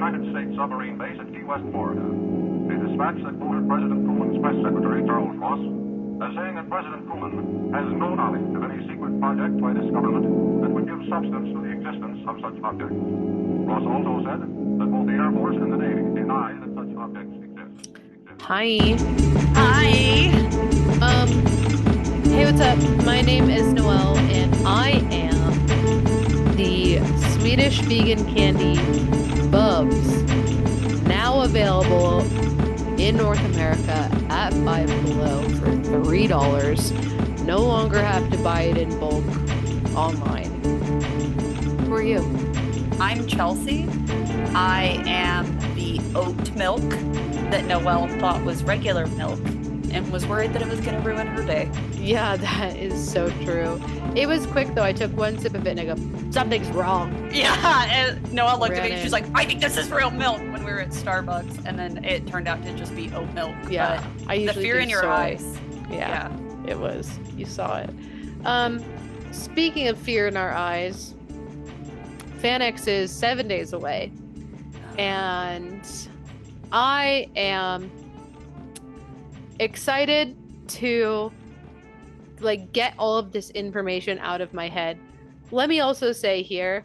United States submarine base at Key West, Florida. A dispatch that quoted President Truman's press secretary, Charles Ross, as saying that President Truman has no knowledge of any secret project by this government that would give substance to the existence of such objects. Ross also said that both the Air Force and the Navy deny that such objects exist. Hi. Hi. Hey, what's up? My name is Noelle, and I am the Swedish vegan candy Bubs, now available in North America at Five Below for $3. No longer have to buy it in bulk online. Who are you? I'm Chelsea. I am the oat milk that Noelle thought was regular milk and was worried that it was going to ruin her day. Yeah, that is so true. It was quick though. I took one sip of it and I go, something's wrong. Yeah, and Noelle looked at me Ran and she's in. like, I think this is real milk when we were at Starbucks. And then it turned out to just be oat milk. Yeah, But I the usually fear do in your soy. eyes. Yeah, it was. You saw it. Speaking of fear in our eyes, FanX is 7 days away, and I am excited to get all of this information out of my head. Let me also say here,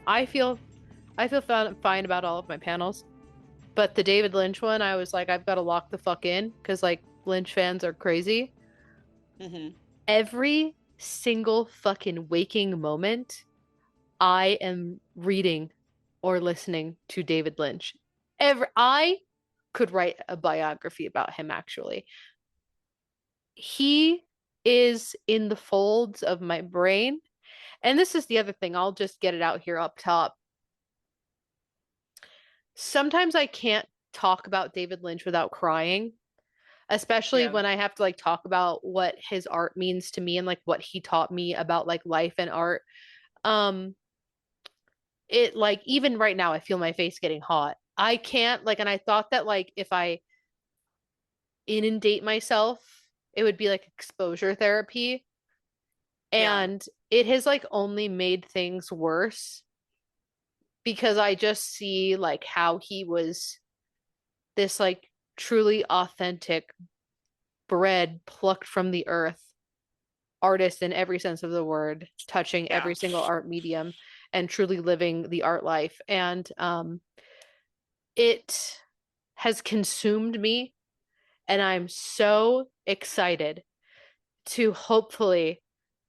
I feel fine about all of my panels, but the David Lynch one, I was like, I've got to lock the fuck in because Lynch fans are crazy. Mm-hmm. Every single fucking waking moment, I am reading or listening to David Lynch. I could write a biography about him, actually. He is in the folds of my brain. And this is the other thing. I'll just get it out here up top. Sometimes I can't talk about David Lynch without crying, especially when I have to talk about what his art means to me and what he taught me about life and art. It even right now I feel my face getting hot. I can't and I thought that if I inundate myself, it would be exposure therapy. And it has only made things worse because I just see how he was this truly authentic, bred, plucked from the earth artist in every sense of the word, touching every single art medium and truly living the art life. And it has consumed me, and I'm so excited to hopefully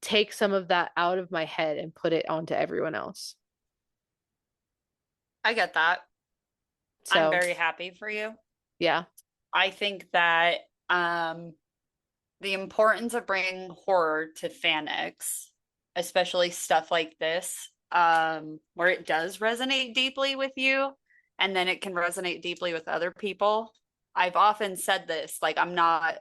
take some of that out of my head and put it onto everyone else. I get that. So I'm very happy for you. yeah. I think that the importance of bringing horror to FanX, especially stuff like this, where it does resonate deeply with you, and then it can resonate deeply with other people. I've often said this, I'm not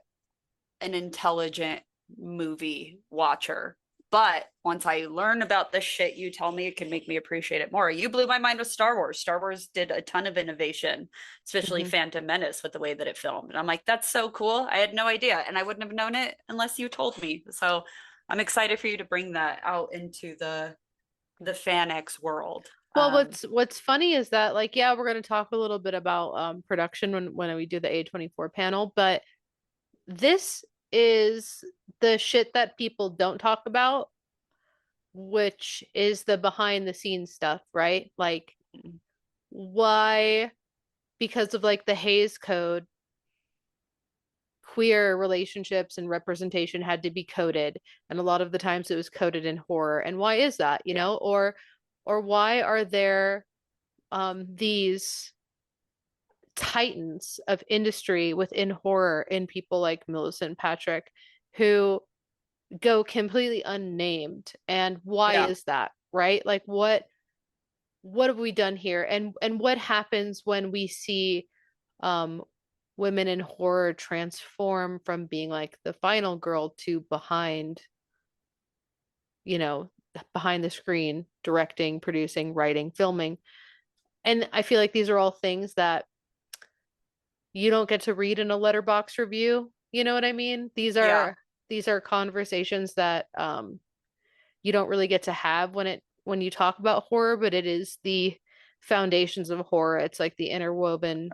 an intelligent movie watcher, but once I learn about the shit you tell me, it can make me appreciate it more. You blew my mind with Star Wars. Star Wars did a ton of innovation, especially Phantom Menace with the way that it filmed. And I'm like, that's so cool. I had no idea. And I wouldn't have known it unless you told me. So I'm excited for you to bring that out into the FanX world. Well, what's funny is that we're going to talk a little bit about production when we do the A24 panel, but this is the shit that people don't talk about, which is the behind the scenes stuff, right? Why, because of the Hays Code, queer relationships and representation had to be coded, and a lot of the times it was coded in horror. And why is that, you know? Or why are there these titans of industry within horror in people like Millicent Patrick who go completely unnamed? And why is that, right? What have we done here? And what happens when we see women in horror transform from being the final girl to behind the screen, directing, producing, writing, filming? And I feel these are all things that you don't get to read in a letterbox review. You know what I mean? These are conversations that you don't really get to have when you talk about horror, but it is the foundations of horror. It's like the interwoven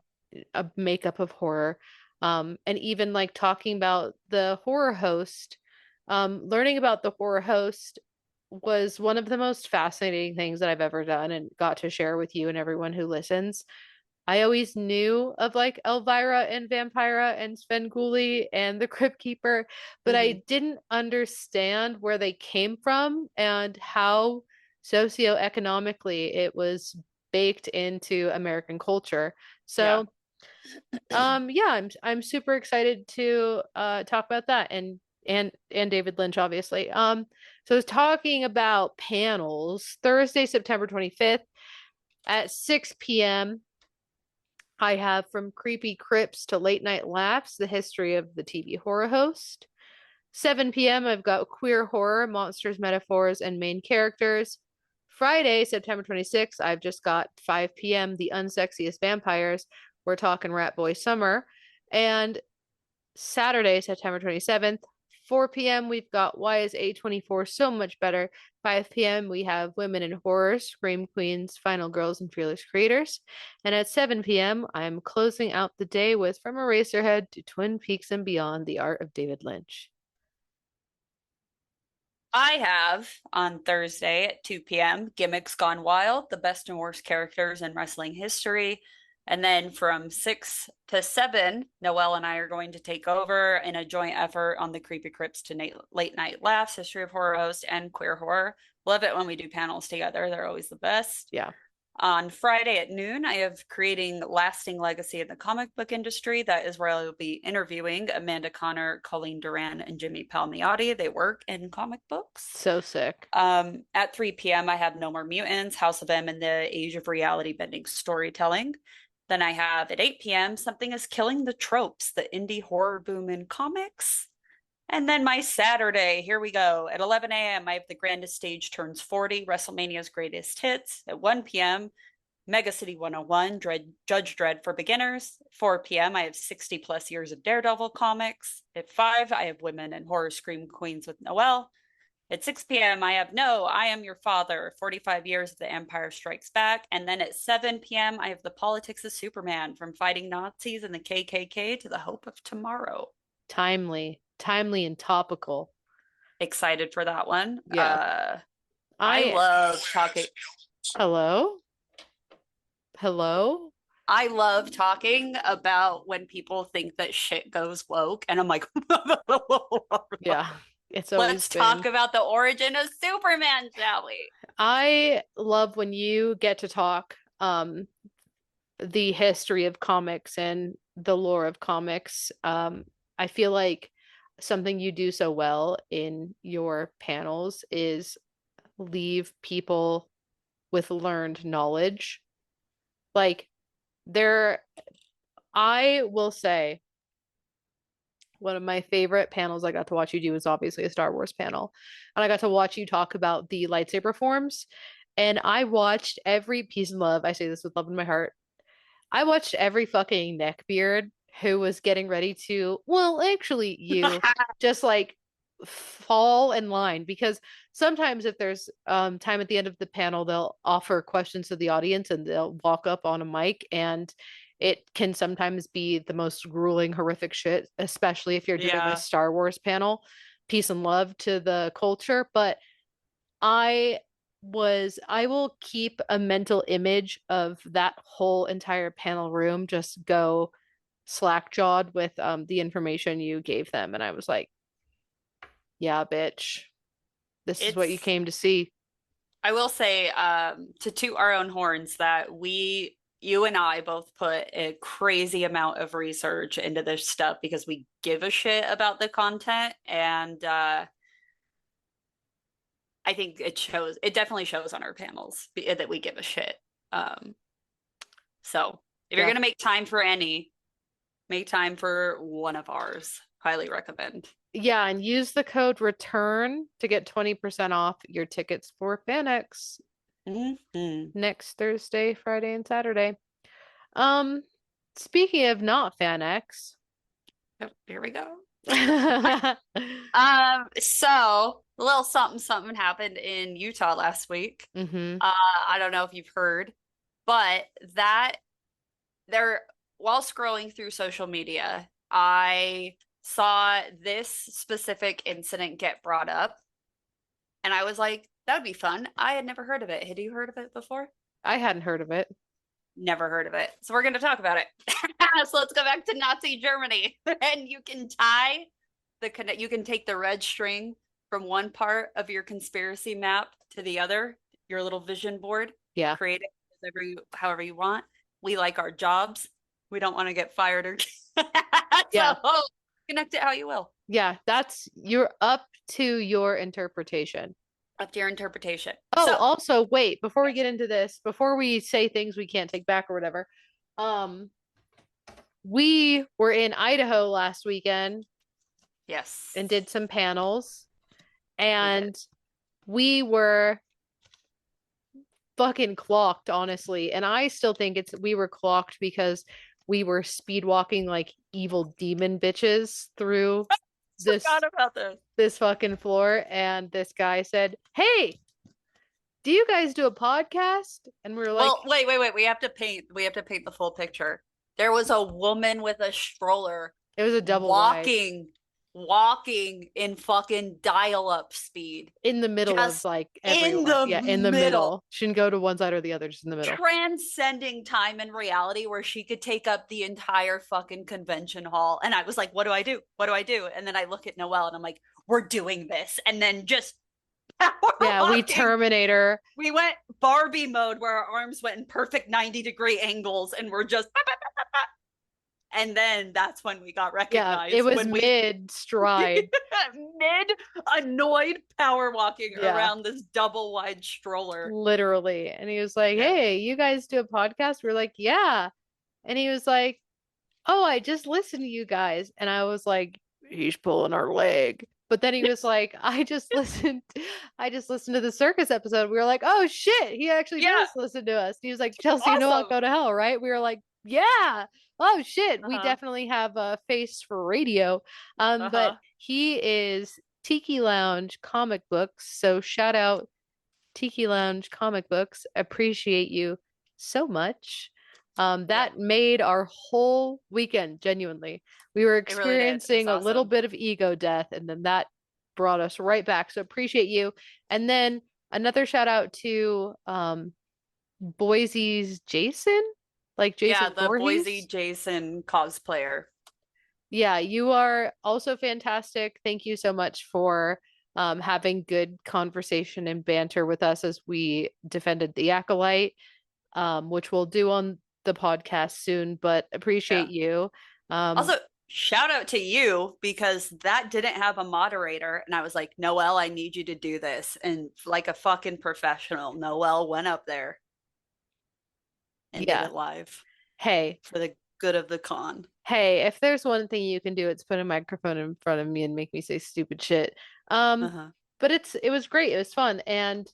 makeup of horror. And even like talking about the horror host, learning about the horror host was one of the most fascinating things that I've ever done and got to share with you and everyone who listens. I always knew of like Elvira and Vampira and Svengoolie and the Crypt Keeper, but I didn't understand where they came from and how socioeconomically it was baked into American culture. So, yeah, I'm super excited to talk about that and David Lynch, obviously. So I was talking about panels Thursday, September 25th at 6 p.m. I have From Creepy Crypts to Late Night Laughs, the history of the TV horror host. 7 p.m., I've got Queer Horror, Monsters, Metaphors, and Main Characters. Friday, September 26th, I've just got 5 p.m., The Unsexiest Vampires. We're talking Rat Boy Summer. And Saturday, September 27th, 4 p.m., we've got Why is A24 So Much Better? 5 p.m., we have Women in Horror, Scream Queens, Final Girls, and Fearless Creators. And at 7 p.m., I'm closing out the day with From Eraserhead to Twin Peaks and Beyond, The Art of David Lynch. I have on Thursday at 2 p.m. Gimmicks Gone Wild, the best and worst characters in wrestling history. And then from 6 to 7, Noelle and I are going to take over in a joint effort on the Creepy Crypts to Late Night Laughs, History of Horror Host, and Queer Horror. Love it when we do panels together. They're always the best. Yeah. On Friday at noon, I have Creating Lasting Legacy in the Comic Book Industry. That is where I will be interviewing Amanda Connor, Colleen Duran, and Jimmy Palmiotti. They work in comic books. So sick. At 3 p.m., I have No More Mutants, House of M, and the Age of Reality Bending Storytelling. Then I have at 8 p.m., Something is Killing the Tropes, the indie horror boom in comics. And then my Saturday, here we go. At 11 a.m., I have The Grandest Stage Turns 40, WrestleMania's Greatest Hits. At 1 p.m., Mega City 101, Judge Dredd for Beginners. 4 p.m., I have 60 plus years of Daredevil comics. At 5, I have Women in Horror Scream Queens with Noelle. At 6 p.m., I have No, I Am Your Father, 45 Years of The Empire Strikes Back. And then at 7 p.m., I have The Politics of Superman, from fighting Nazis and the KKK to the hope of tomorrow. Timely and topical. Excited for that one. Yeah. I love talking. Hello? I love talking about when people think that shit goes woke, and I'm like, yeah, it's always let's talk about the origin of Superman, shall we? I love when you get to talk the history of comics and the lore of comics. I feel like something you do so well in your panels is leave people with learned knowledge. Like I will say one of my favorite panels I got to watch you do is obviously a Star Wars panel. And I got to watch you talk about the lightsaber forms. And I watched every peace and love. I say this with love in my heart. I watched every fucking neckbeard who was getting ready to, well, actually, you just like fall in line, because sometimes if there's time at the end of the panel, they'll offer questions to the audience and they'll walk up on a mic, and it can sometimes be the most grueling, horrific shit, especially if you're doing a Star Wars panel. Peace and love to the culture, but I will keep a mental image of that whole entire panel room just go slack-jawed with the information you gave them. And I was like, yeah, bitch, this is what you came to see. I will say, to toot our own horns, that you and I both put a crazy amount of research into this stuff because we give a shit about the content, and I think it definitely shows on our panels that we give a shit. So if you're gonna make time for any, make time for one of ours. Highly recommend. Yeah, and use the code RETURN to get 20% off your tickets for FanX next Thursday, Friday, and Saturday. Speaking of not FanX, here we go. So a little something happened in Utah last week. I don't know if you've heard, But while scrolling through social media, I saw this specific incident get brought up, and I was like, that would be fun. I had never heard of it. Had you heard of it before? I hadn't heard of it. Never heard of it. So we're going to talk about it. So let's go back to Nazi Germany. And you can you can take the red string from one part of your conspiracy map to the other, your little vision board. Yeah. Create it however you want. We like our jobs. We don't want to get fired or Yeah. So connect it how you will. Yeah, you're up to your interpretation. Up to your interpretation. Oh, So, also, wait, before we get into this, before we say things we can't take back or whatever, we were in Idaho last weekend yes. and did some panels, and we were fucking clocked, honestly. And I still think we were clocked because we were speed walking like evil demon bitches through this fucking floor, and this guy said, "Hey, do you guys do a podcast?" And we were like, well, wait. We have to paint the full picture. There was a woman with a stroller. It was a double walking in fucking dial-up speed in the middle of like everyone. In the middle. Shouldn't go to one side or the other, just in the middle. Transcending time and reality, where she could take up the entire fucking convention hall. And I was like, what do I do? What do I do? And then I look at Noelle and I'm like, we're doing this. And then just we Terminator. We went Barbie mode where our arms went in perfect 90-degree angles and we're just and then that's when we got recognized. Yeah, it was mid-stride. Mid-annoyed power walking around this double-wide stroller. Literally. And he was like, hey, you guys do a podcast? We're like, yeah. And he was like, oh, I just listened to you guys. And I was like, he's pulling our leg. But then he was like, I just listened to the circus episode. We were like, oh shit, he actually does listen to us. And he was like, Chelsea, awesome. You know I'll go to hell, right? We were like, yeah. Oh shit, we definitely have a face for radio. But he is Tiki Lounge Comic Books. So shout out Tiki Lounge Comic Books. Appreciate you so much. That made our whole weekend, genuinely. We were experiencing a little bit of ego death, and then that brought us right back. So appreciate you. And then another shout out to Boise's Jason. Like Jason the Voorhees? Boise Jason cosplayer. Yeah, you are also fantastic. Thank you so much for having good conversation and banter with us as we defended the Acolyte, which we'll do on the podcast soon, but appreciate you. Also, shout out to you, because that didn't have a moderator, and I was like, Noelle, I need you to do this. And like a fucking professional, Noelle went up there and did it live. Hey, for the good of the con. Hey, if there's one thing you can do, it's put a microphone in front of me and make me say stupid shit. But it was great. It was fun, and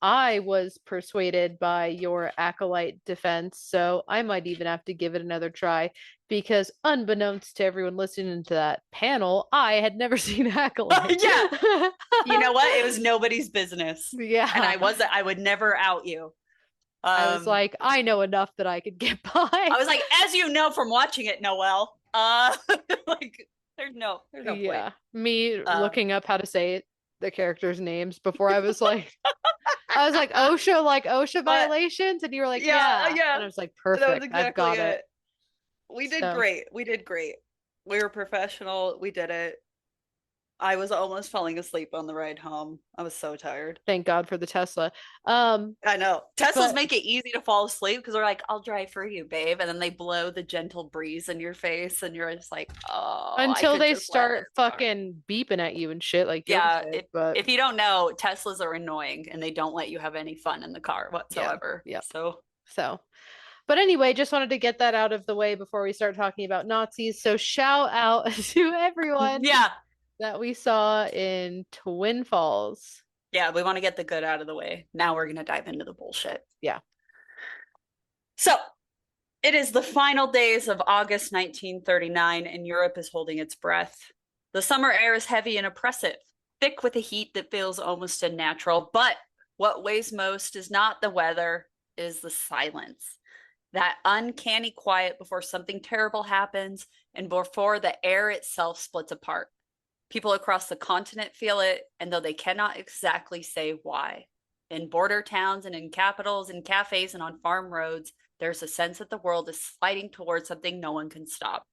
I was persuaded by your Acolyte defense, so I might even have to give it another try, because unbeknownst to everyone listening to that panel, I had never seen Acolyte. You know what? It was nobody's business. Yeah. And I would never out you. I was like, I know enough that I could get by. I was like, as you know from watching it, Noelle, like there's no point. Me looking up how to say the characters' names before I was like, OSHA violations, and you were like, yeah. And I was like, perfect, exactly I've got it. We did great. We were professional. We did it. I was almost falling asleep on the ride home. I was so tired. Thank God for the Tesla. I know. Teslas make it easy to fall asleep because they're like, I'll drive for you, babe. And then they blow the gentle breeze in your face and you're just like, oh. Until they start fucking beeping at you and shit like if you don't know, Teslas are annoying and they don't let you have any fun in the car whatsoever. Yeah. So. But anyway, just wanted to get that out of the way before we start talking about Nazis. So shout out to everyone. That we saw in Twin Falls. Yeah, we want to get the good out of the way. Now we're going to dive into the bullshit. Yeah. So, it is the final days of August 1939, and Europe is holding its breath. The summer air is heavy and oppressive, thick with a heat that feels almost unnatural. But what weighs most is not the weather, is the silence. That uncanny quiet before something terrible happens and before the air itself splits apart. People across the continent feel it, and though they cannot exactly say why. In border towns and in capitals, in cafes and on farm roads, there's a sense that the world is sliding towards something no one can stop.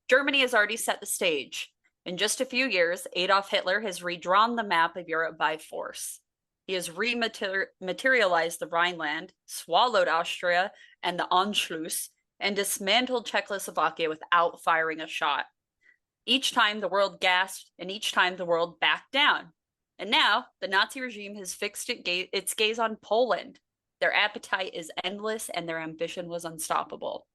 Germany has already set the stage. In just a few years, Adolf Hitler has redrawn the map of Europe by force. He has rematerialized the Rhineland, swallowed Austria and the Anschluss, and dismantled Czechoslovakia without firing a shot. Each time the world gasped, and each time the world backed down. And now the Nazi regime has fixed its gaze on Poland. Their appetite is endless, and their ambition was unstoppable.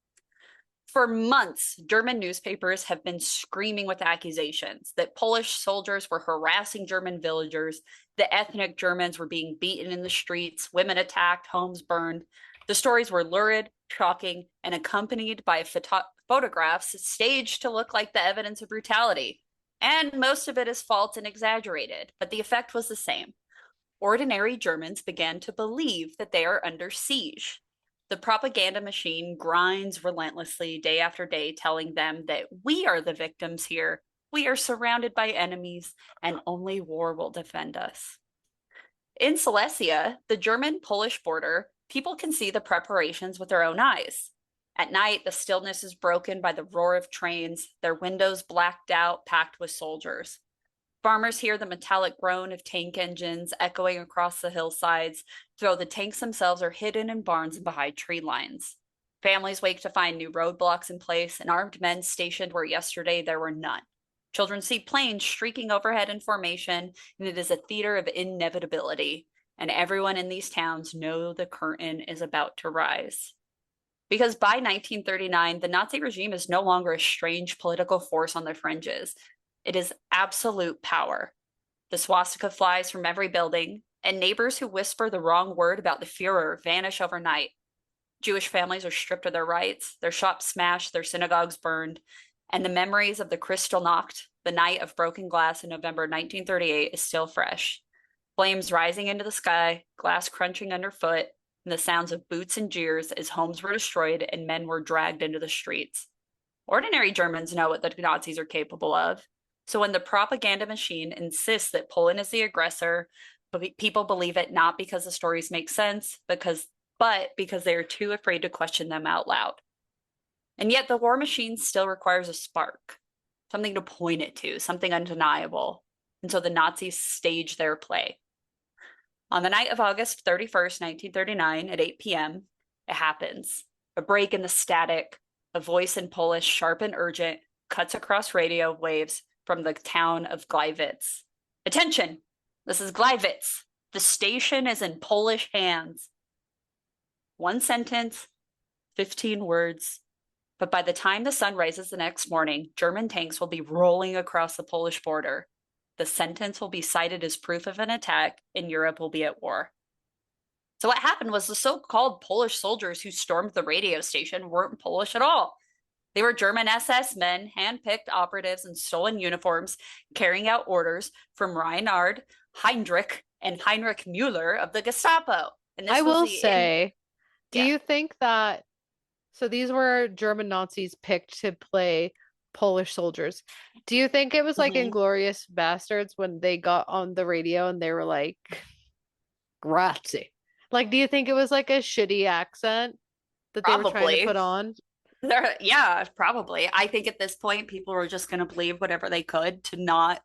For months, German newspapers have been screaming with accusations that Polish soldiers were harassing German villagers, that ethnic Germans were being beaten in the streets, women attacked, homes burned. The stories were lurid, shocking, and accompanied by photographs staged to look like the evidence of brutality. And most of it is false and exaggerated, but the effect was the same. Ordinary Germans began to believe that they are under siege. The propaganda machine grinds relentlessly day after day, telling them that we are the victims here. We are surrounded by enemies, and only war will defend us. In Silesia, the German-Polish border, people can see the preparations with their own eyes. At night, the stillness is broken by the roar of trains, their windows blacked out, packed with soldiers. Farmers hear the metallic groan of tank engines echoing across the hillsides, though the tanks themselves are hidden in barns and behind tree lines. Families wake to find new roadblocks in place and armed men stationed where yesterday there were none. Children see planes streaking overhead in formation, and it is a theater of inevitability. And everyone in these towns know the curtain is about to rise. Because by 1939, the Nazi regime is no longer a strange political force on the fringes. It is absolute power. The swastika flies from every building, and neighbors who whisper the wrong word about the Fuhrer vanish overnight. Jewish families are stripped of their rights, their shops smashed, their synagogues burned, and the memories of the Kristallnacht, the night of broken glass in November 1938, is still fresh. Flames rising into the sky, glass crunching underfoot, and the sounds of boots and jeers as homes were destroyed and men were dragged into the streets. Ordinary Germans know what the Nazis are capable of. So when the propaganda machine insists that Poland is the aggressor, people believe it not because the stories make sense, but because they are too afraid to question them out loud. And yet the war machine still requires a spark, something to point it to, something undeniable. And so the Nazis stage their play. On the night of August 31st, 1939, at 8 p.m., it happens. A break in the static, a voice in Polish, sharp and urgent, cuts across radio waves from the town of Gleiwitz. Attention! This is Gleiwitz. The station is in Polish hands. One sentence, 15 words. But by the time the sun rises the next morning, German tanks will be rolling across the Polish border. The sentence will be cited as proof of an attack, and Europe will be at war. So what happened was the so-called Polish soldiers who stormed the radio station weren't Polish at all. They were German SS men, hand-picked operatives in stolen uniforms, carrying out orders from Reinhard Heydrich and Heinrich Müller of the Gestapo. And this I will was say, do Yeah. you think that, so these were German Nazis picked to play Polish soldiers. Do you think it was like Mhm. Inglorious Bastards when they got on the radio and they were like, grazie? Like, do you think it was like a shitty accent that they were trying to Probably. put on? Yeah, probably. I think at this point, people were just going to believe whatever they could to not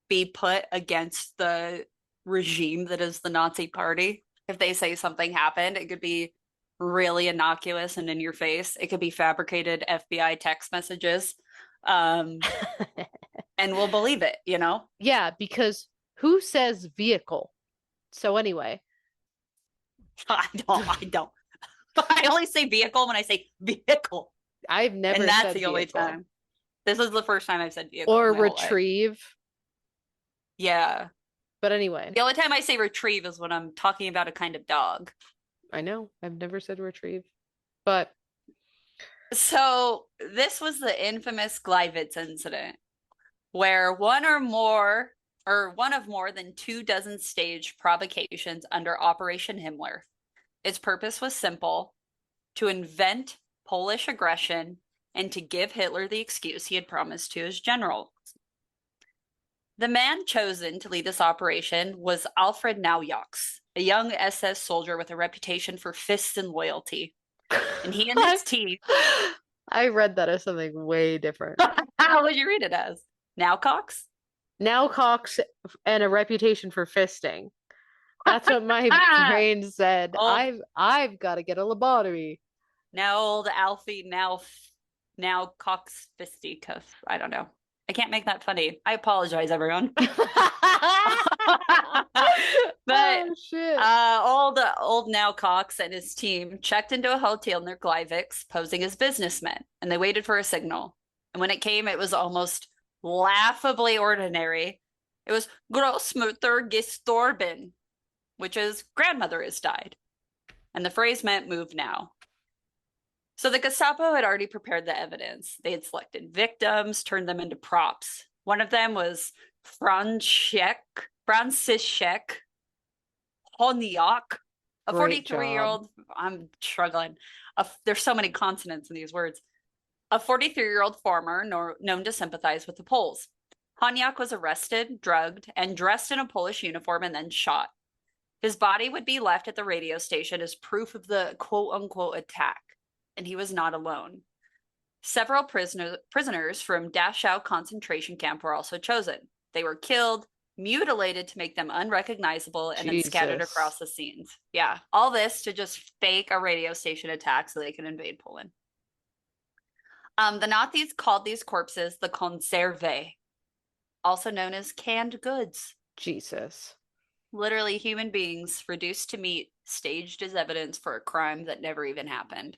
be put against the regime that is the Nazi party. If they say something happened, it could be really innocuous and in your face. It could be fabricated FBI text messages. And we'll believe it, you know? Yeah, because who says vehicle? So anyway, I don't. I only say vehicle when I say vehicle. I've never And that's said the only vehicle. time. This is the first time I've said vehicle. Or in my whole life. retrieve. Yeah. But anyway, The only time I say retrieve is when I'm talking about a kind of dog. I know I've never said retrieve. But So this was the infamous Gleiwitz incident, where one of more than 24 staged provocations under Operation Himmler. Its purpose was simple: to invent Polish aggression and to give Hitler the excuse he had promised to his general. The man chosen to lead this operation was Alfred Naujoks, a young SS soldier with a reputation for fists and loyalty. And he and his team. I read that as something way different. How would you read it as? Naujoks? Now Cox and a reputation for fisting. That's what my brain said. Old- I've got to get a lobotomy. Now old Alfie, now Cox fisticuff. I don't know. I can't make that funny. I apologize, everyone. But Oh, shit. old now Cox and his team checked into a hotel near Gleiwitz, posing as businessmen, and they waited for a signal. And when it came, it was almost laughably ordinary. It was Großmutter gestorben, which is grandmother has died. And the phrase meant move now. So the Gestapo had already prepared the evidence. They had selected victims, turned them into props. One of them was Franciszek Honiak, a Great 43-year-old. I'm struggling. There's so many consonants in these words. A 43-year-old farmer known to sympathize with the Poles. Honiak was arrested, drugged, and dressed in a Polish uniform and then shot. His body would be left at the radio station as proof of the quote-unquote attack, and he was not alone. Several prisoners from Dachau concentration camp were also chosen. They were killed, mutilated to make them unrecognizable, and then scattered across the scenes. Yeah, all this to just fake a radio station attack so they can invade Poland. The Nazis called these corpses the Konserve, also known as canned goods. Jesus. Literally human beings reduced to meat, staged as evidence for a crime that never even happened.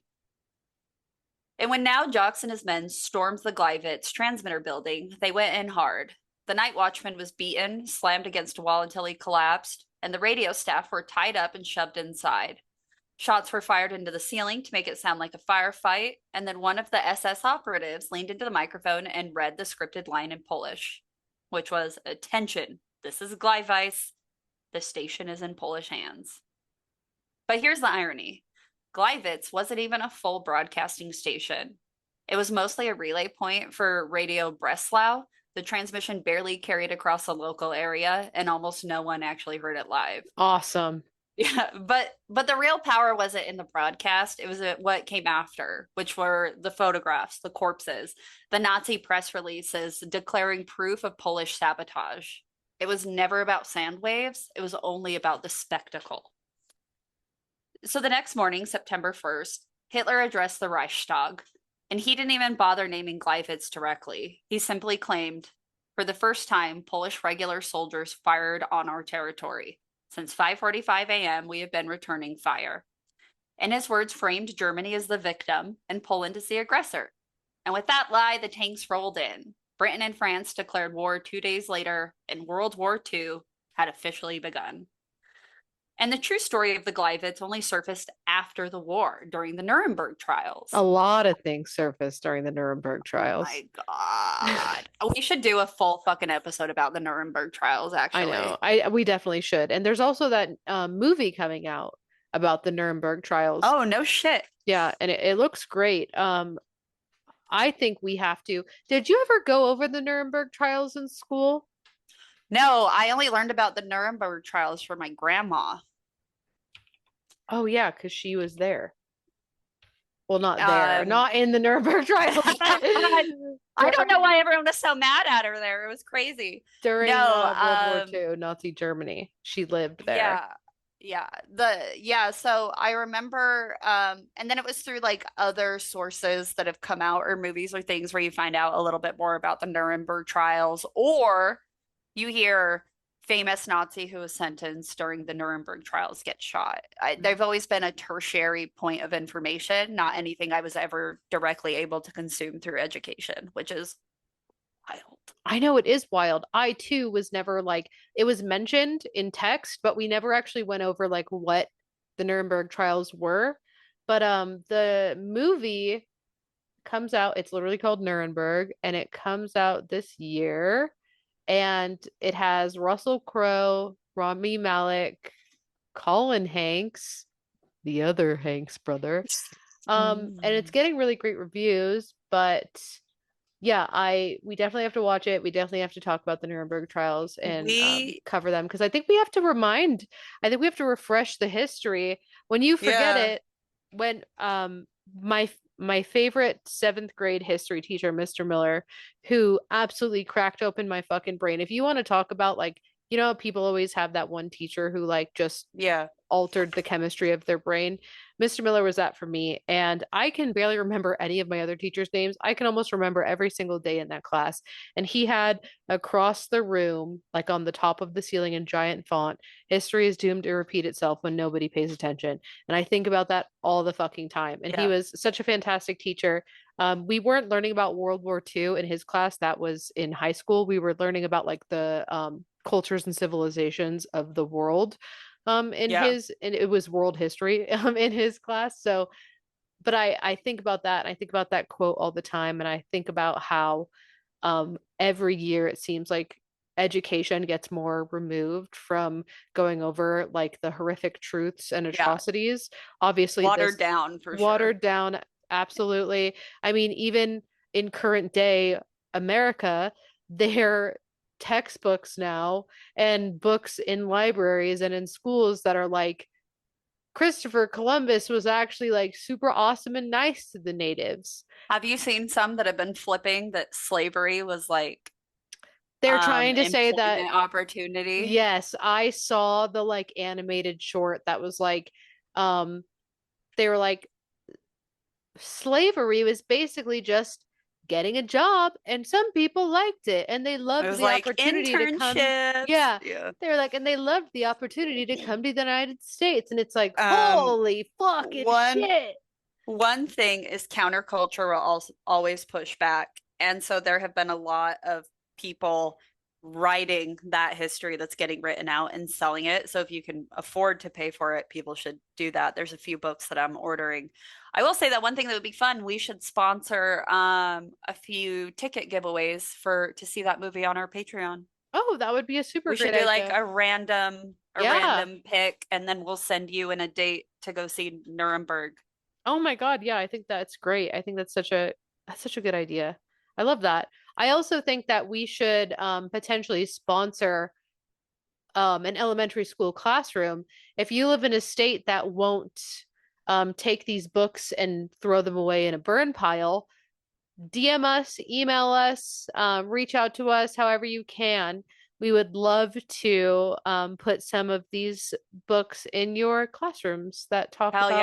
And when Naujoks and his men stormed the Gleiwitz transmitter building, they went in hard. The night watchman was beaten, slammed against a wall until he collapsed, and the radio staff were tied up and shoved inside. Shots were fired into the ceiling to make it sound like a firefight, and then one of the SS operatives leaned into the microphone and read the scripted line in Polish, which was, "Attention, this is Gliwice. The station is in Polish hands." But here's the irony. Gleiwitz wasn't even a full broadcasting station. It was mostly a relay point for Radio Breslau. The transmission barely carried across the local area, and almost no one actually heard it live. Awesome. Yeah, but the real power wasn't in the broadcast. It was what came after, which were the photographs, the corpses, the Nazi press releases declaring proof of Polish sabotage. It was never about sound waves. It was only about the spectacle. So the next morning, September 1st, Hitler addressed the Reichstag, and he didn't even bother naming Gleiwitz directly. He simply claimed, "For the first time, Polish regular soldiers fired on our territory. Since 5:45 a.m., we have been returning fire." And his words framed Germany as the victim and Poland as the aggressor. And with that lie, the tanks rolled in. Britain and France declared war 2 days later, and World War II had officially begun. And the true story of the Gleiwitz only surfaced after the war, during the Nuremberg trials. A lot of things surfaced during the Nuremberg trials. Oh my God. We should do a full fucking episode about the Nuremberg trials, actually. I know. We definitely should. And there's also that movie coming out about the Nuremberg trials. Oh, no shit. Yeah, and it looks great. I think we have to. Did you ever go over the Nuremberg trials in school? No, I only learned about the Nuremberg trials from my grandma. Oh yeah, because she was there. Well, not there, not in the Nuremberg trials. I don't know why everyone was so mad at her there. It was crazy. During World War II, Nazi Germany, she lived there. So I remember, and then it was through like other sources that have come out, or movies or things where you find out a little bit more about the Nuremberg trials, or you hear famous Nazi who was sentenced during the Nuremberg trials get shot. They've always been a tertiary point of information, not anything I was ever directly able to consume through education, which is wild. I know, it is wild. I too was never like, it was mentioned in text, but we never actually went over like what the Nuremberg trials were. But the movie comes out, it's literally called Nuremberg, and it comes out this year. And it has Russell Crowe, Rami Malek, Colin Hanks, the other Hank's brother. And it's getting really great reviews, but yeah, we definitely have to watch it. We definitely have to talk about the Nuremberg trials and We, cover them because I think we have to refresh the history. When you forget yeah, it, when my favorite seventh grade history teacher, Mr. Miller, who absolutely cracked open my fucking brain. If you want to talk about like, people always have that one teacher who like just yeah, altered the chemistry of their brain. Mr. Miller was that for me. And I can barely remember any of my other teachers' names. I can almost remember every single day in that class. And he had across the room, like on the top of the ceiling in giant font, history is doomed to repeat itself when nobody pays attention. And I think about that all the fucking time. And he yeah, was such a fantastic teacher. We weren't learning about World War II in his class. That was in high school. We were learning about like the cultures and civilizations of the world yeah, and it was world history in his class. So but I think about that and I think about that quote all the time and I think about how every year it seems like education gets more removed from going over like the horrific truths and yeah. atrocities. Obviously Watered this down for sure. watered down absolutely. I mean even in current day America, their textbooks now and books in libraries and in schools that are like Christopher Columbus was actually like super awesome and nice to the natives. Have you seen some that have been flipping that slavery was like They're trying to say that, employment opportunity? yes, I saw the like animated short that was like, um, they were like, slavery was basically just getting a job, and some people liked it and they It loved was the like opportunity to come. internships. Yeah, Yeah. they were like, and they loved the opportunity to come to the United States. And it's like, Um, holy fucking one shit. one thing is counterculture will also always push back. And so there have been a lot of people writing that history that's getting written out and selling it. So if you can afford to pay for it, people should do that. There's a few books that I'm ordering. I will say that one thing that would be fun, we should sponsor a few ticket giveaways for to see that movie on our Patreon. Oh, that would be a super We should great do like idea. a Yeah. random pick and then we'll send you in a date to go see Nuremberg. Oh my God. Yeah, I think that's great. I think that's such a good idea. I love that. I also think that we should potentially sponsor an elementary school classroom. If you live in a state that won't take these books and throw them away in a burn pile, DM us, email us, reach out to us however you can. We would love to put some of these books in your classrooms that talk Hell about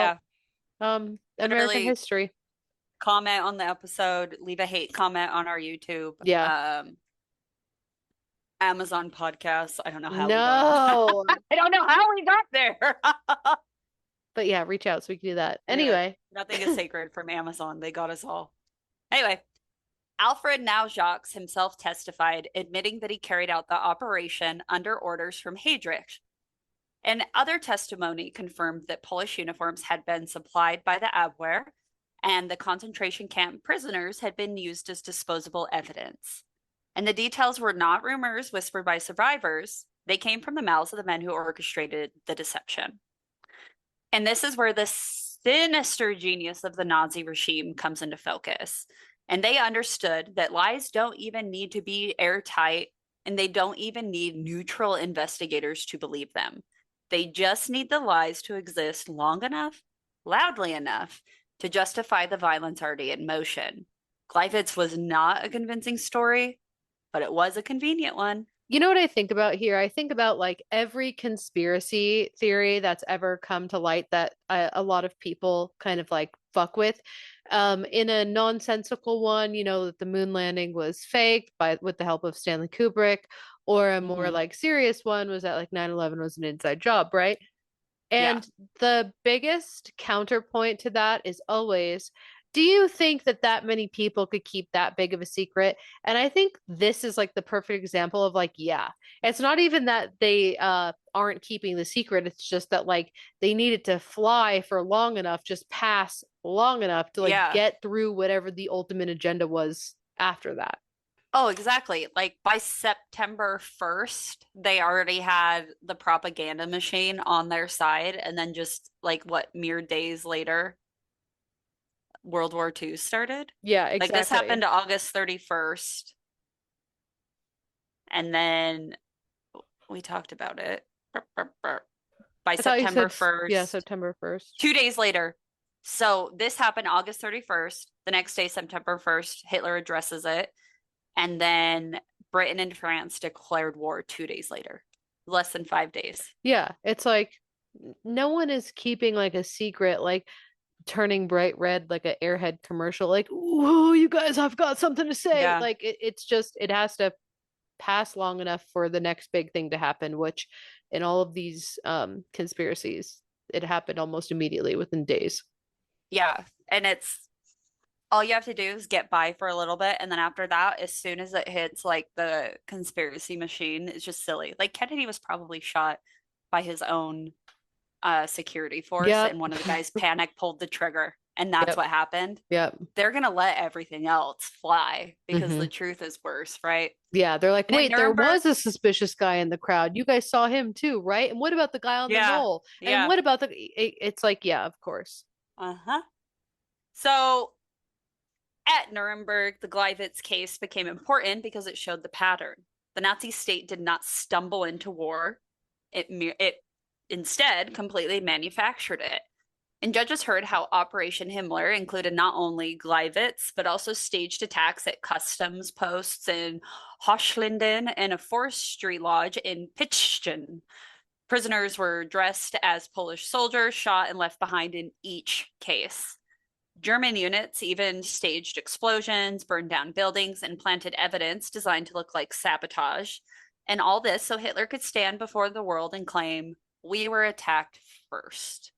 yeah. American Literally history. comment on the episode, leave a hate comment on our YouTube, Yeah. Amazon podcast. I don't know how we got on. No. I don't know how we got there. But yeah, reach out so we can do that. Yeah, Anyway. nothing is sacred from Amazon. They got us all. Anyway, Alfred now Jacques himself testified, admitting that he carried out the operation under orders from Heydrich. And other testimony confirmed that Polish uniforms had been supplied by the Abwehr, and the concentration camp prisoners had been used as disposable evidence. And the details were not rumors whispered by survivors. They came from the mouths of the men who orchestrated the deception. And this is where the sinister genius of the Nazi regime comes into focus. And they understood that lies don't even need to be airtight, and they don't even need neutral investigators to believe them. They just need the lies to exist long enough, loudly enough, to justify the violence already in motion. Gleiwitz was not a convincing story, but it was a convenient one. You know what I think about here? I think about like every conspiracy theory that's ever come to light that a lot of people kind of like fuck with. In a nonsensical one, that the moon landing was faked with the help of Stanley Kubrick, or a more Mhm. like serious one was that like 9/11 was an inside job, right? Yeah. And the biggest counterpoint to that is always, do you think that that many people could keep that big of a secret? And I think this is like the perfect example of like, yeah, it's not even that they aren't keeping the secret. It's just that like they needed to fly for long enough, just pass long enough to like Yeah. get through whatever the ultimate agenda was after that. Oh, exactly. Like by September 1st, they already had the propaganda machine on their side. And then just like what, mere days later, World War II started. Yeah, Like this exactly. happened August 31st. And then we talked about it by I thought you September said, yeah, 1st, September 1st. 2 days later. So this happened August 31st. The next day, September 1st, Hitler addresses it. And then Britain and France declared war 2 days later, less than 5 days. Yeah, it's like no one is keeping like a secret, like turning bright red like a Airhead commercial, like, "Whoa, you guys, I've got something to say." Yeah. Like it's just it has to pass long enough for the next big thing to happen, which in all of these conspiracies, it happened almost immediately within days. Yeah. And it's all you have to do is get by for a little bit. And then after that, as soon as it hits like the conspiracy machine, it's just silly. Like Kennedy was probably shot by his own security force, Yep. and one of the guys panic pulled the trigger, and that's Yep. what happened. Yep. They're gonna let everything else fly because the Hmm. truth is worse, right? Yeah, they're like, And in wait, there Nuremberg, was a suspicious guy in the crowd. You guys saw him too, right? And what about the guy on the yeah, knoll? And yeah, what about it's like, yeah, of course. uh-huh. So at Nuremberg, the Gleiwitz case became important because it showed the pattern. The Nazi state did not stumble into war. It instead completely manufactured it. And judges heard how Operation Himmler included not only Gleiwitz, but also staged attacks at customs posts in Hochlinden and a forestry lodge in Pichten. Prisoners were dressed as Polish soldiers, shot and left behind in each case. German units even staged explosions, burned down buildings, and planted evidence designed to look like sabotage. And all this so Hitler could stand before the world and claim, "We were attacked first."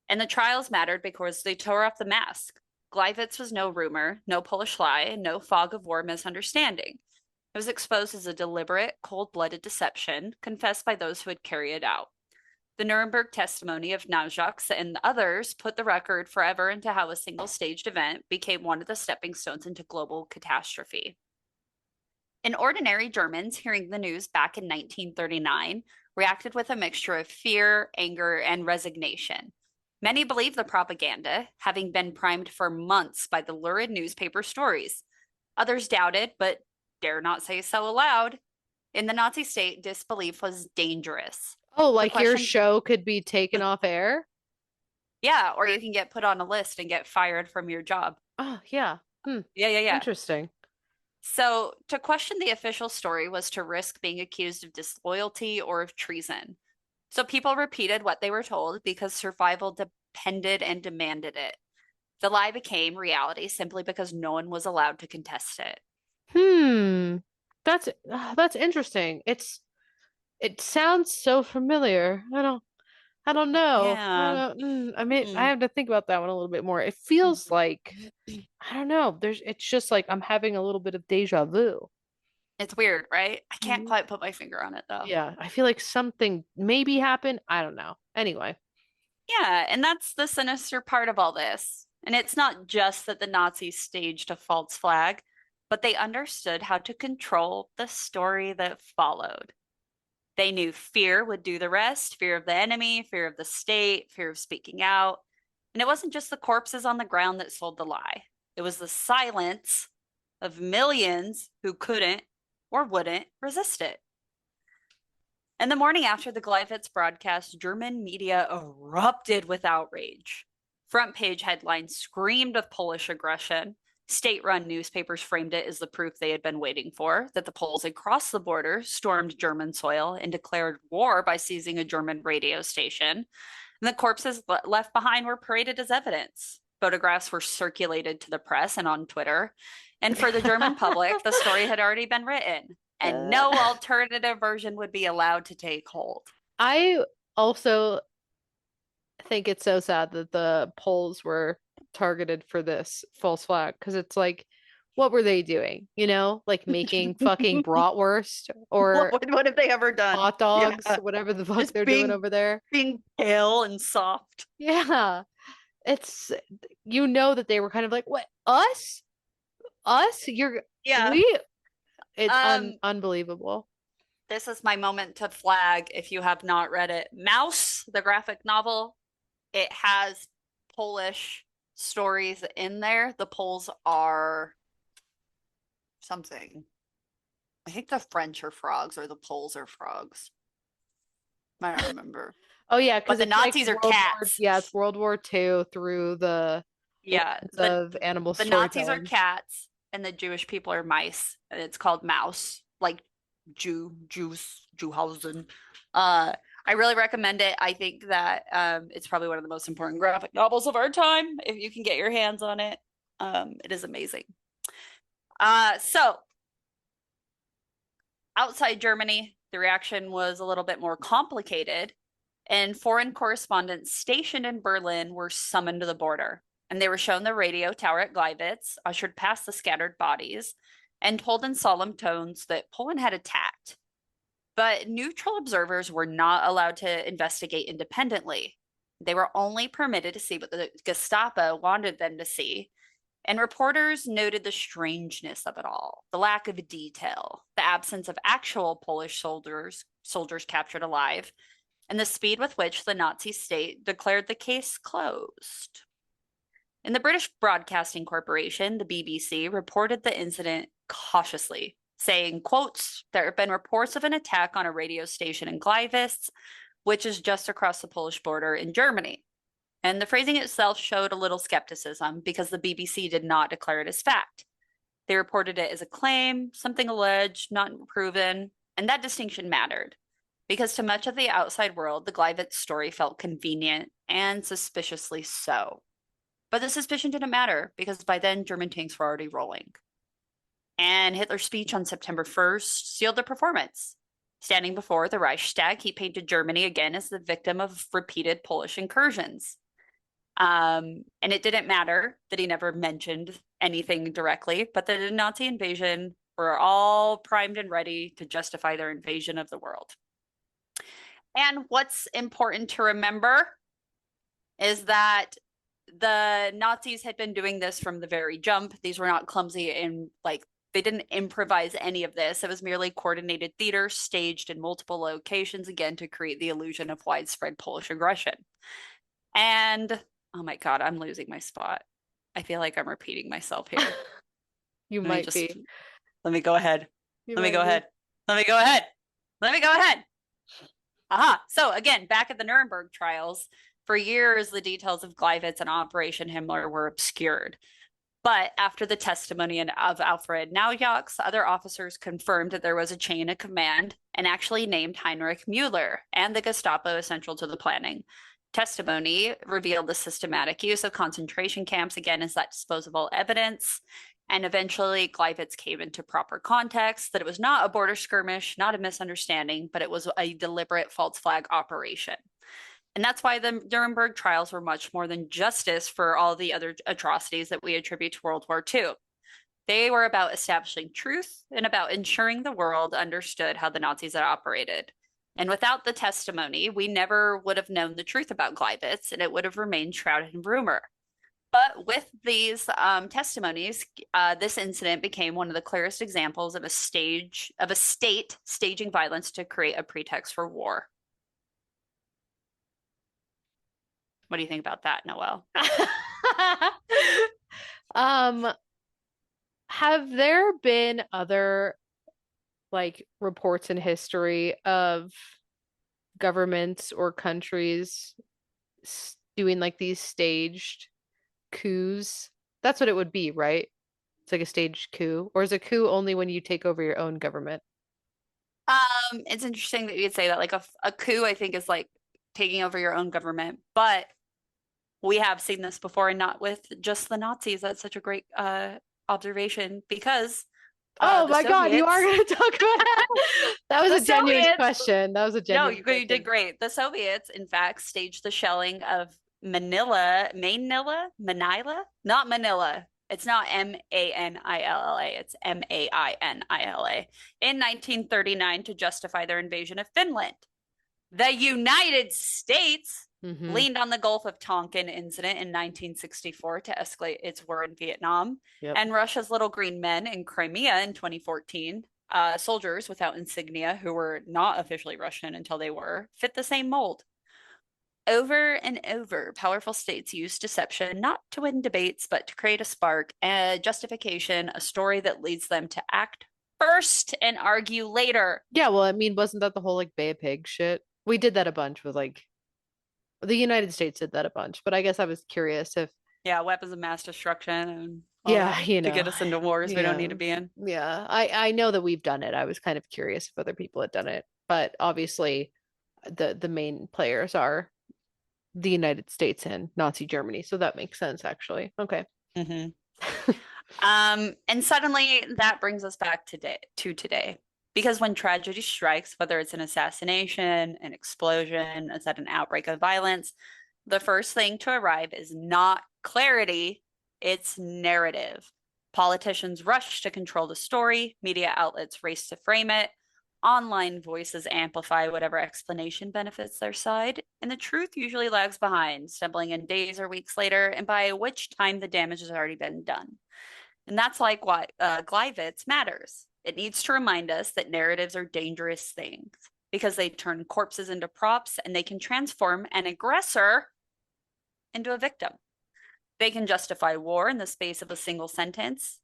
And the trials mattered because they tore off the mask. Gleiwitz was no rumor, no Polish lie, and no fog of war misunderstanding. It was exposed as a deliberate, cold blooded deception confessed by those who had carried it out. The Nuremberg testimony of Najaks and others put the record forever into how a single staged event became one of the stepping stones into global catastrophe. And ordinary Germans, hearing the news back in 1939, reacted with a mixture of fear, anger, and resignation. Many believed the propaganda, having been primed for months by the lurid newspaper stories. Others doubted, but dare not say so aloud. In the Nazi state, disbelief was dangerous. Oh, The like your question, show could be taken off air? yeah, or you can get put on a list and get fired from your job. Oh, yeah. Hmm. Yeah, yeah, yeah. Interesting. So to question the official story was to risk being accused of disloyalty or of treason. So people repeated what they were told because survival depended and demanded it. The lie became reality simply because no one was allowed to contest it. Hmm. That's interesting. It sounds so familiar. I don't know. Yeah. I mean, I Hmm. have to think about that one a little bit more. It feels like I don't know. It's just like I'm having a little bit of deja vu. It's weird, right? I can't Mhm. quite put my finger on it though. Yeah, I feel like something maybe happened. I don't know. Anyway. Yeah, and that's the sinister part of all this. And it's not just that the Nazis staged a false flag, but they understood how to control the story that followed. They knew fear would do the rest, fear of the enemy, fear of the state, fear of speaking out. And it wasn't just the corpses on the ground that sold the lie, it was the silence of millions who couldn't or wouldn't resist it. And the morning after the Gleiwitz broadcast, German media erupted with outrage. Front page headlines screamed of Polish aggression. State run newspapers framed it as the proof they had been waiting for, that the Poles had crossed the border, stormed German soil, and declared war by seizing a German radio station. And the corpses left behind were paraded as evidence. Photographs were circulated to the press and on Twitter. And for the German public, the story had already been written, and no alternative version would be allowed to take hold. I also think it's so sad that the Poles were targeted for this false flag because it's like, what were they doing? Like making fucking bratwurst or What have they ever done? hot dogs, Yeah, whatever the fuck just they're doing over there. being pale and soft. Yeah. It's that they were kind of like, what, us? Us? Yeah. We It's unbelievable. This is my moment to flag, if you have not read it, Mouse, the graphic novel. It has Polish stories in there. The Poles are something. I think the French are frogs or the Poles are frogs. I don't remember. Oh yeah, But because the it's like Nazis are World War, cats. yeah, it's World War II through the Yeah, lens of animal the Nazis are storytelling. cats and the Jewish people are mice. And it's called Mouse, like Jewhausen. I really recommend it. I think that it's probably one of the most important graphic novels of our time. If you can get your hands on it, it is amazing. So outside Germany, the reaction was a little bit more complicated, and foreign correspondents stationed in Berlin were summoned to the border. And they were shown the radio tower at Gleiwitz, ushered past the scattered bodies, and told in solemn tones that Poland had attacked. But neutral observers were not allowed to investigate independently. They were only permitted to see what the Gestapo wanted them to see. And reporters noted the strangeness of it all, the lack of detail, the absence of actual Polish soldiers captured alive, and the speed with which the Nazi state declared the case closed. In the British Broadcasting Corporation, the BBC, reported the incident cautiously, saying, quotes, "There have been reports of an attack on a radio station in Gliwice, which is just across the Polish border in Germany." And the phrasing itself showed a little skepticism because the BBC did not declare it as fact. They reported it as a claim, something alleged, not proven, and that distinction mattered because to much of the outside world, the Gleiwitz story felt convenient and suspiciously so. But the suspicion didn't matter because by then German tanks were already rolling. And Hitler's speech on September 1st sealed the performance. Standing before the Reichstag, he painted Germany again as the victim of repeated Polish incursions. And it didn't matter that he never mentioned anything directly, but that the Nazi invasion were all primed and ready to justify their invasion of the world. And what's important to remember is that the Nazis had been doing this from the very jump. These were not clumsy and they didn't improvise any of this. It was merely coordinated theater staged in multiple locations, again, to create the illusion of widespread Polish aggression. And, oh my God, I'm losing my spot. I feel like I'm repeating myself here. You might be. Let me go ahead. Let me go ahead. Aha. So again, back at the Nuremberg trials, for years, the details of Gleiwitz and Operation Himmler were obscured. But after the testimony of Alfred Naujaks, other officers confirmed that there was a chain of command and actually named Heinrich Müller and the Gestapo essential to the planning. Testimony revealed the systematic use of concentration camps, again, as that disposable evidence. And eventually, Gleiwitz came into proper context, that it was not a border skirmish, not a misunderstanding, but it was a deliberate false flag operation. And that's why the Nuremberg trials were much more than justice for all the other atrocities that we attribute to World War II. They were about establishing truth and about ensuring the world understood how the Nazis had operated. And without the testimony, we never would have known the truth about Gleiwitz, and it would have remained shrouded in rumor. But with these testimonies, this incident became one of the clearest examples of a state staging violence to create a pretext for war. What do you think about that, Noelle? Have there been other reports in history of governments or countries doing these staged coups? That's what it would be, right? It's like a staged coup. Or is a coup only when you take over your own government? It's interesting that you'd say that. A coup, I think, is taking over your own government, but we have seen this before, and not with just the Nazis. That's such a great observation because oh my God, you are going to talk about that? That was a genuine question. That was a genuine question. No, you did great. The Soviets, in fact, staged the shelling of Manila, not Manila. It's not Manilla. It's Mainila in 1939 to justify their invasion of Finland. The United States leaned on the Gulf of Tonkin incident in 1964 to escalate its war in Vietnam, and Russia's little green men in Crimea in 2014 soldiers without insignia who were not officially Russian until they were fit the same mold. Over and over, powerful states use deception not to win debates, but to create a spark, a justification, a story that leads them to act first and argue later. Yeah, well, I mean, wasn't that the whole like Bay of Pigs shit? We did that a bunch with like the United States did that a bunch, but I guess I was curious if Yeah, weapons of mass destruction and all yeah, that you to know. get us into wars we don't Yeah. need to be in. Yeah. I know that we've done it. I was kind of curious if other people had done it, but obviously the main players are the United States and Nazi Germany, so that makes sense actually. Okay. And suddenly that brings us back to today. Because when tragedy strikes, whether it's an assassination, an explosion, a sudden outbreak of violence, the first thing to arrive is not clarity, it's narrative. Politicians rush to control the story, media outlets race to frame it, online voices amplify whatever explanation benefits their side, and the truth usually lags behind, stumbling in days or weeks later, and by which time the damage has already been done. And that's like why Gleiwitz matters. It needs to remind us that narratives are dangerous things because they turn corpses into props and they can transform an aggressor into a victim. They can justify war in the space of a single sentence.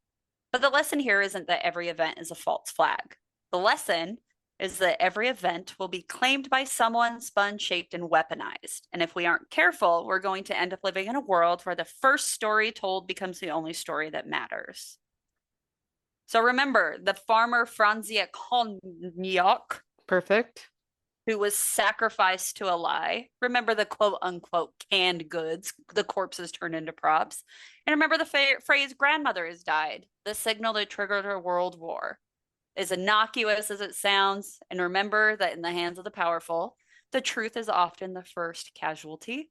But the lesson here isn't that every event is a false flag. The lesson is that every event will be claimed by someone, spun, shaped, and weaponized. And if we aren't careful, we're going to end up living in a world where the first story told becomes the only story that matters. So remember, the farmer Franziak Honyok, Perfect. who was sacrificed to a lie. Remember the quote unquote canned goods, the corpses turned into props. And remember the phrase grandmother has died, the signal that triggered a world war. As innocuous as it sounds, and remember that in the hands of the powerful, the truth is often the first casualty.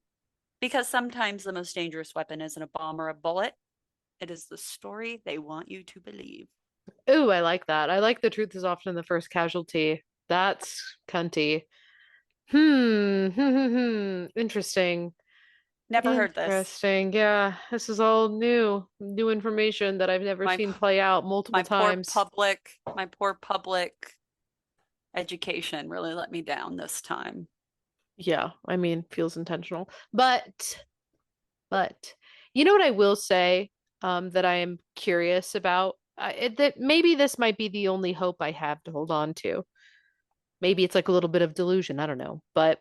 Because sometimes the most dangerous weapon isn't a bomb or a bullet, it is the story they want you to believe. Ooh, I like that. I like the truth is often the first casualty. That's cunty. Interesting. Never heard this. Interesting. Yeah, this is all new information that I've never seen play out multiple times. My poor public education really let me down this time. Yeah, I mean, feels intentional. But you know what I will say that I am curious about that maybe this might be the only hope I have to hold on to. Maybe it's like a little bit of delusion, I don't know. But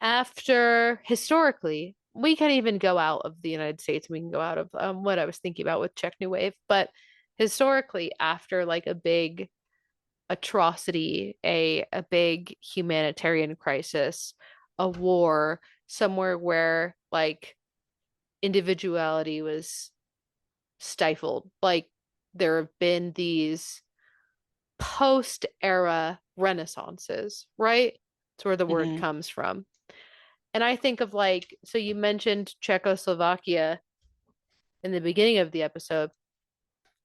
after historically, we can even go out of the United States. We can go out of what I was thinking about with Czech New Wave. But historically, after like a big atrocity, a big humanitarian crisis, a war, somewhere where like individuality was stifled, like there have been these post-era renaissances, right? It's where the word comes from. And I think of like, so you mentioned Czechoslovakia in the beginning of the episode.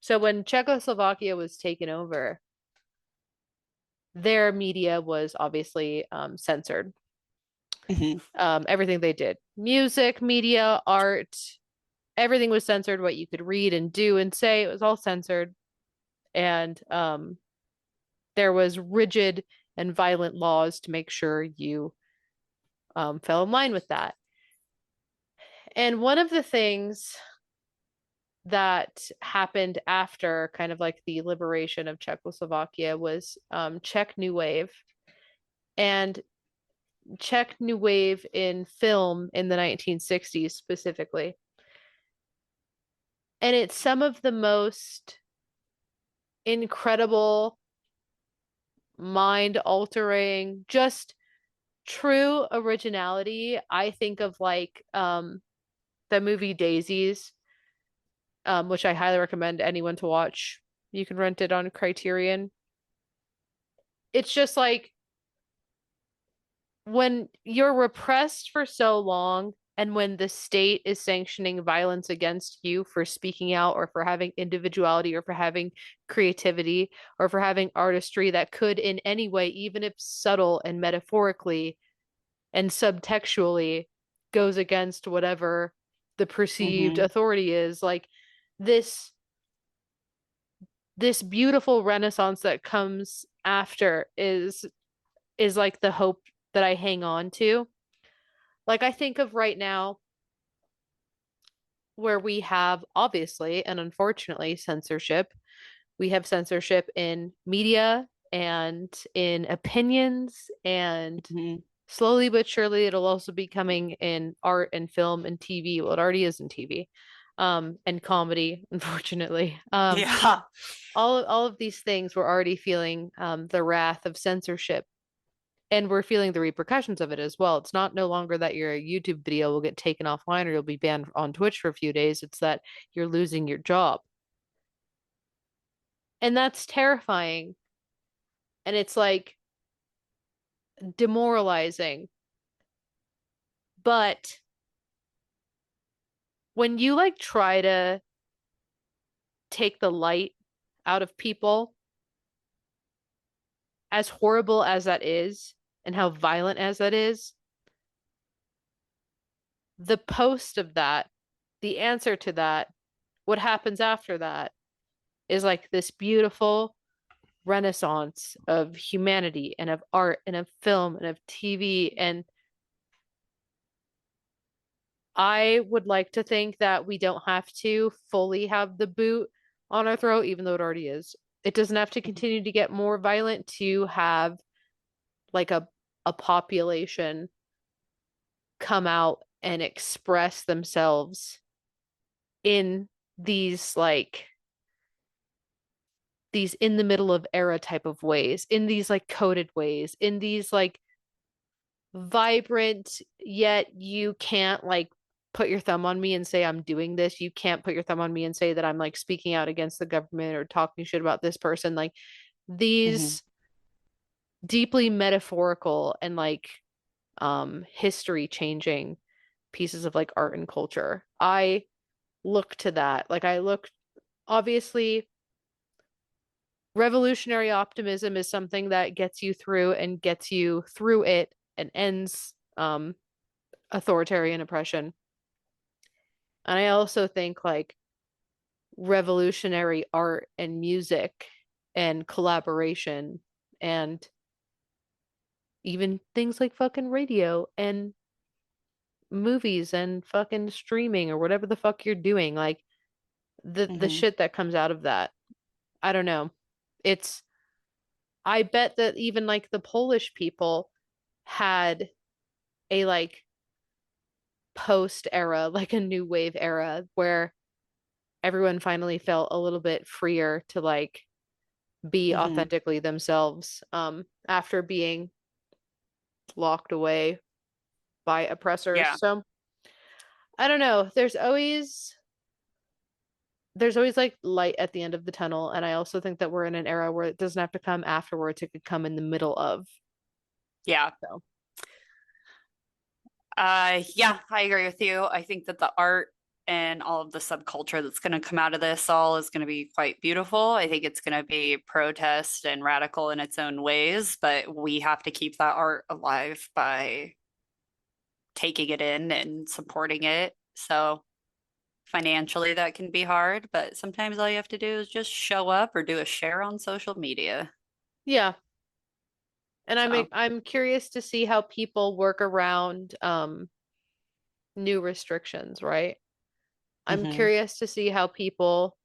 So when Czechoslovakia was taken over, their media was obviously censored. Everything they did, music, media, art, everything was censored. What you could read and do and say, it was all censored. And there was rigid and violent laws to make sure you fell in line with that. And one of the things that happened after kind of like the liberation of Czechoslovakia was Czech New Wave. And Czech New Wave in film in the 1960s specifically. And it's some of the most incredible, mind-altering, just true originality. I think of like the movie Daisies, which I highly recommend anyone to watch. You can rent it on Criterion. It's just like when you're repressed for so long and when the state is sanctioning violence against you for speaking out or for having individuality or for having creativity or for having artistry that could in any way, even if subtle and metaphorically and subtextually, goes against whatever the perceived authority is, like this this beautiful renaissance that comes after is like the hope that I hang on to. Like I think of right now where we have obviously and unfortunately censorship. We have censorship in media and in opinions, and Mhm. slowly but surely it'll also be coming in art and film and TV. Well, it already is in TV, and comedy, unfortunately. Yeah. All of these things we're already feeling the wrath of censorship, and we're feeling the repercussions of it as well. It's not no longer that your YouTube video will get taken offline or you'll be banned on Twitch for a few days. It's that you're losing your job. And that's terrifying. And it's like demoralizing. But when you like try to take the light out of people, as horrible as that is, and how violent as that is, the post of that, the answer to that, what happens after that is like this beautiful renaissance of humanity and of art and of film and of TV. And I would like to think that we don't have to fully have the boot on our throat, even though it already is. It doesn't have to continue to get more violent to have like a population come out and express themselves in these like these in the middle of era type of ways, in these like coded ways, in these like vibrant, yet you can't like put your thumb on me and say I'm doing this. You can't put your thumb on me and say that I'm like speaking out against the government or talking shit about this person. Like Mhm. these deeply metaphorical and like history changing pieces of like art and culture. I look to that. Like I look obviously revolutionary optimism is something that gets you through and gets you through it and ends authoritarian oppression. And I also think like revolutionary art and music and collaboration and even things like fucking radio and movies and fucking streaming or whatever the fuck you're doing, like the Mhm. shit that comes out of that. I don't know. It's I bet that even like the Polish people had a like post era, like a new wave era where everyone finally felt a little bit freer to like be Mhm. authentically themselves after being locked away by oppressors. Yeah. So I don't know. There's always like light at the end of the tunnel, and I also think that we're in an era where it doesn't have to come afterwards, it could come in the middle of. Yeah. So Yeah, I agree with you. I think that the art and all of the subculture that's going to come out of this all is going to be quite beautiful. I think it's going to be protest and radical in its own ways, but we have to keep that art alive by taking it in and supporting it. So financially, that can be hard, but sometimes all you have to do is just show up or do a share on social media. yeah, and So, I'm curious to see how people work around new restrictions, right? I'm mhm. curious to see how people,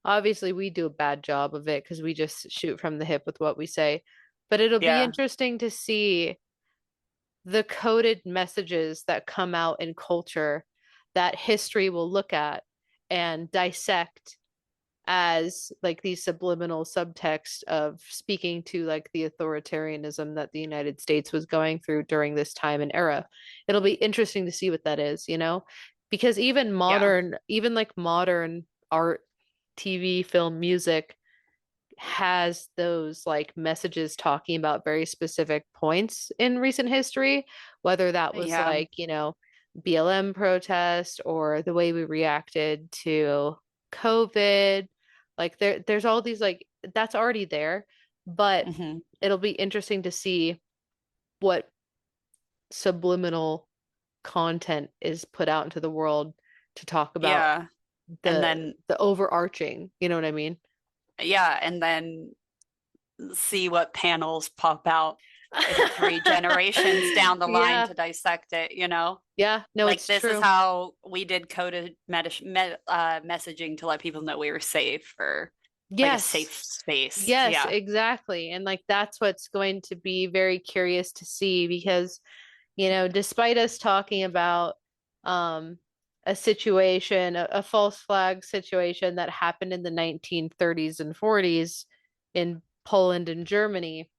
obviously, we do a bad job of it because we just shoot from the hip with what we say, but it'll be Yeah. interesting to see the coded messages that come out in culture that history will look at and dissect as like these subliminal subtext of speaking to like the authoritarianism that the United States was going through during this time and era. It'll be interesting to see what that is, you know? Because Yeah. even like modern art, TV, film, music has those like messages talking about very specific points in recent history, whether that was Yeah. like, BLM protest or the way we reacted to COVID. Like there's all these like that's already there, but Mhm. it'll be interesting to see what subliminal content is put out into the world to talk about Yeah. And the then the overarching, you know what I mean? Yeah, and then see what panels pop out in 3 generations down the line Yeah. to dissect it, you know? Yeah. No, Like it's this is true. how we did coded messaging to let people know we were safe, or like a Yes. safe space. Yes, Yeah. exactly. And like that's what's going to be very curious to see because, despite us talking about um a situation, a false flag situation that happened in the 1930s and 40s in Poland and Germany,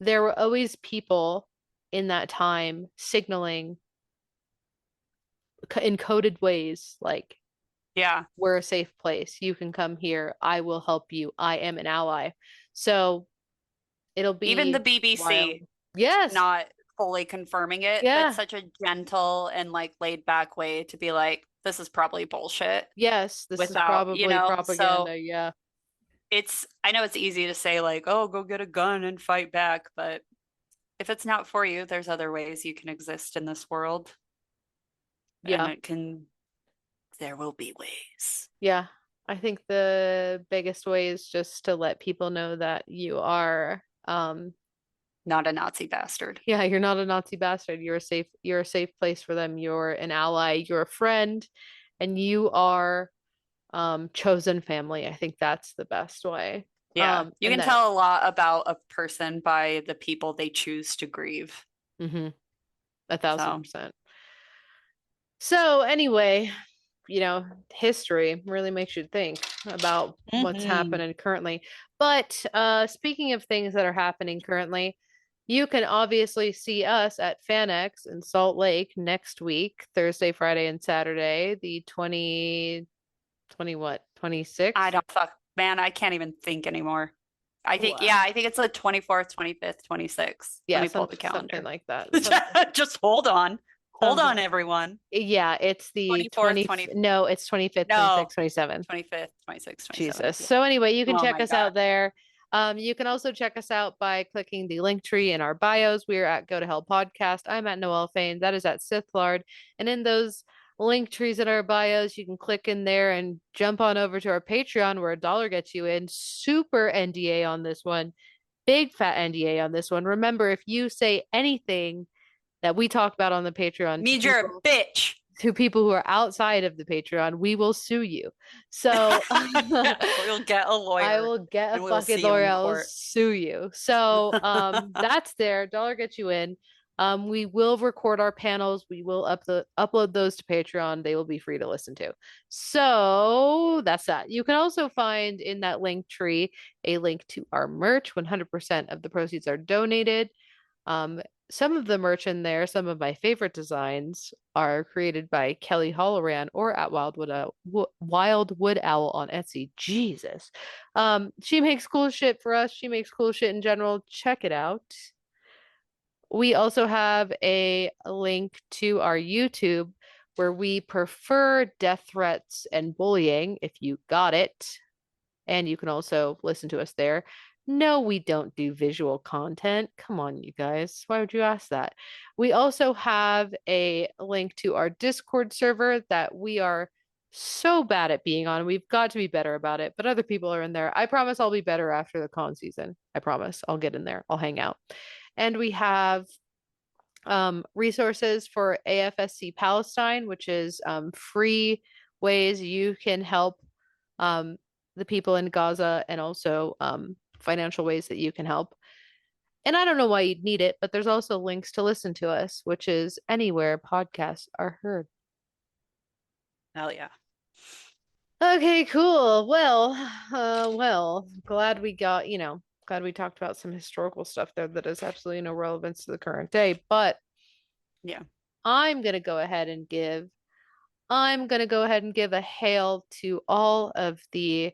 there were always people in that time signaling in coded ways like Yeah. we're a safe place. You can come here. I will help you. I am an ally. So it'll Even the be wild. BBC Yes. not fully confirming it, but Yeah. such a gentle and like laid back way to be like, this is probably bullshit Yes. This is without, probably so propaganda. Yeah. I know it's easy to say like, oh, go get a gun and fight back, but if it's not for you, there's other ways you can exist in this world, and Yeah. there will be ways. Yeah. I think the biggest way is just to let people know that you are Not a Nazi bastard. yeah, you're not a Nazi bastard. You're a safe place for them. You're an ally, you're a friend, and you are chosen family. I think that's the best way. Yeah. You And can that tell a lot about a person by the people they choose to grieve. hmm 1,000%. So, So anyway, history really makes you think about what's mhm. happening currently. But speaking of things that are happening currently, you can obviously see us at FanX in Salt Lake next week, Thursday, Friday, and Saturday, the 20 what, I 26th? don't fuck, man, I can't even think anymore. Wow. I think it's the 24th, 25th, 26th. Let Yeah, me pull the something calendar. like that. Something, Just hold on. Hold something on, like everyone. yeah, it's the 24th, 20, 20, no, it's 25th, no, 26th, 27th. 25th, 26th, 27th. Jesus. Yeah. So anyway, you can Oh check my us God. out there. You can also check us out by clicking the link tree in our bios. We are at Go to Hell Podcast. I'm at Noel Fain. That is at Sith Lord. And in those link trees in our bios, you can click in there and jump on over to our Patreon where $1 gets you in. Super NDA on this one. Big fat NDA on this one. Remember, if you say anything that we talked about on the Patreon Means you're a bitch. to people who are outside of the Patreon, we will sue you. So We'll get a I lawyer will get a and we'll fucking see you lawyer. in I'll court. sue you. So that's there. $1 gets you in. We will record our panels. We will upload those to Patreon. They will be free to listen to. So that's that. You can also find in that link tree a link to our merch. 100% of the proceeds are donated. Um, some of the merch in there, some of my favorite designs are created by Kelly Holloran or at Wildwood Owl on Etsy. Jesus. She makes cool shit for us. She makes cool shit in general. Check it out. We also have a link to our YouTube where we prefer death threats and bullying if you got it. And you can also listen to us there. No, we don't do visual content. Come on, you guys. Why would you ask that? We also have a link to our Discord server that we are so bad at being on. We've got to be better about it, but other people are in there. I promise I'll be better after the con season. I promise. I'll get in there. I'll hang out. And we have resources for AFSC Palestine, which is free ways you can help um, the people in Gaza and also financial ways that you can help. And I don't know why you'd need it, but there's also links to listen to us, which is anywhere podcasts are heard. Hell yeah. Okay, cool. Well, glad we got, glad we talked about some historical stuff there that has absolutely no relevance to the current day. But Yeah. I'm gonna go ahead and give a hail to all of the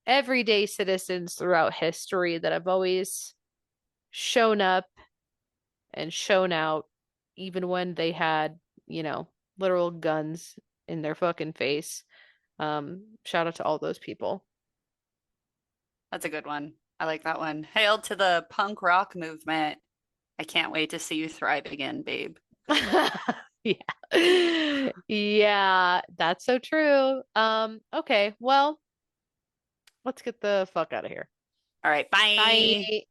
everyday citizens throughout history that have always shown up and shown out, even when they had, literal guns in their fucking face. Shout out to all those people. That's a good one. I like that one. Hail to the punk rock movement. I can't wait to see you thrive again, babe. Yeah. Yeah, that's so true. Okay, well, Let's get the fuck out of here. All right, bye. Bye.